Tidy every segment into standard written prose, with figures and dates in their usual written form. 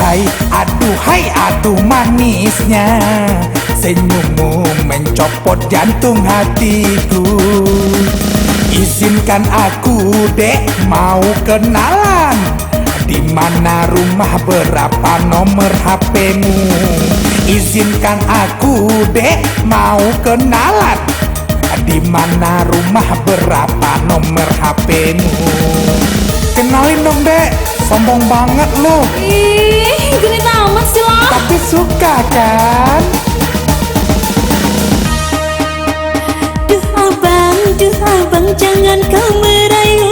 Aduhai, aduh manisnya senyummu mencopot jantung hatiku. Izinkan aku dek mau kenalan, di mana rumah, berapa nomor HP-mu. Izinkan aku dek mau kenalan, di mana rumah, berapa nomor HP-mu. Kenalin dong dek, sombong banget lo. Ih, genit amat sih lo. Tapi suka kan? Duh abang jangan kau merayu.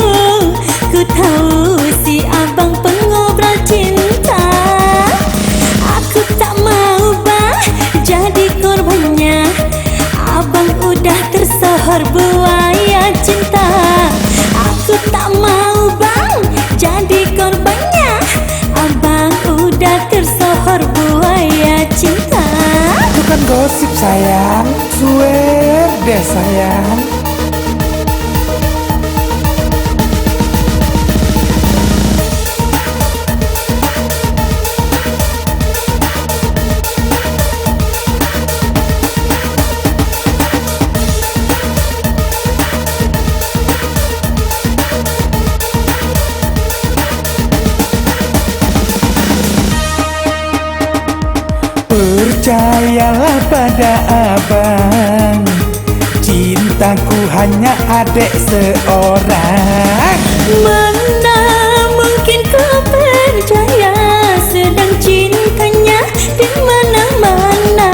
Ku tahu si abang pengobrol cinta. Aku tak mau bang jadi korbannya. Abang udah tersohor buaya cinta. Aku tak mau bang jadi korbannya. Abang udah tersohor buaya cinta. Itu kan gosip sayang, swear deh sayang. Percayalah pada abang, cintaku hanya adek seorang. Mana mungkin kau percaya, sedang cintanya di mana-mana.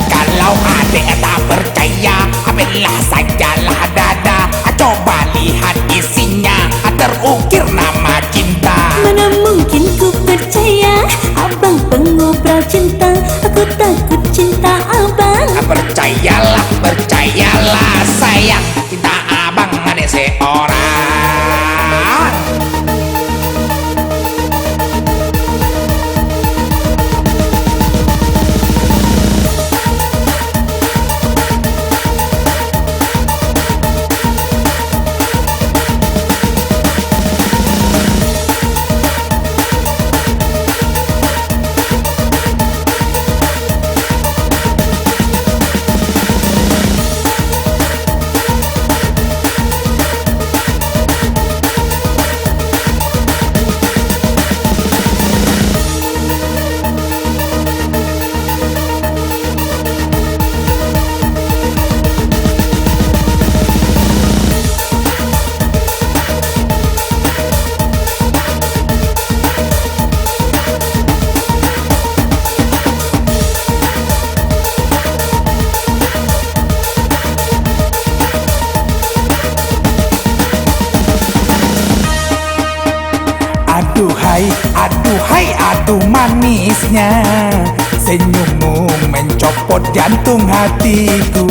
Kalau adek tak percaya, ambillah sajalah dada. Coba lihat isinya, terukir nama cinta. Mana mungkin ku percaya, abang pengobrol cinta. Aku takut cinta abang. Percayalah, percayalah sayang, cinta abang ada seorang. Aduhai, aduh manisnya senyummu mencopot jantung hatiku.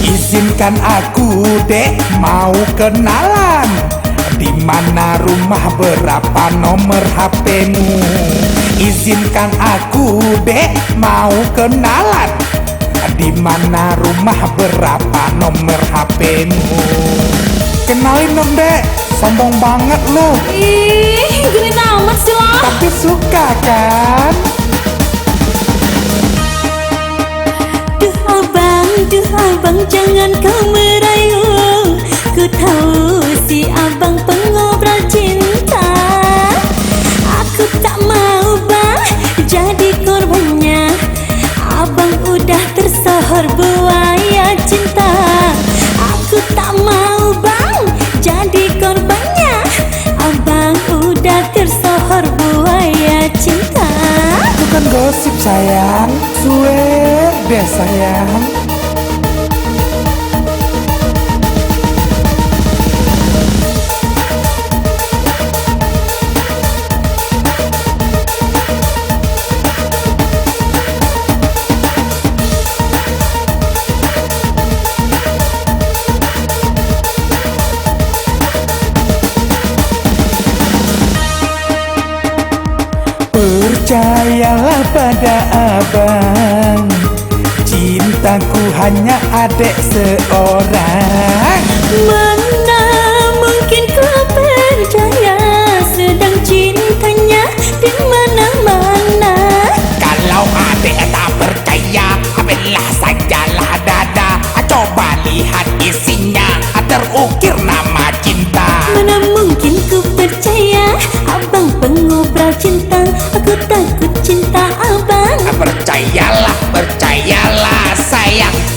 Izinkan aku dek mau kenalan, di mana rumah, berapa nomor HP-mu. Izinkan aku dek mau kenalan, di mana rumah, berapa nomor HP-mu. Kenalin dong dek, sombong banget lo. Ih, genit amat sih lo. Tapi suka kan? Duh abang jangan kau merayu. Ku tahu si abang pengobrol cinta. Aku tak mau bang jadi korbannya. Abang udah tersohor buaya cinta. Aku tak mau bang jadi korbannya. Abang udah tersohor buaya cinta. Itu kan gosip sayang, swear deh sayang. Percayalah pada abang, cintaku hanya adek seorang. Mana mungkin kau percaya, sedang cintanya di mana percayalah, percayalah sayang.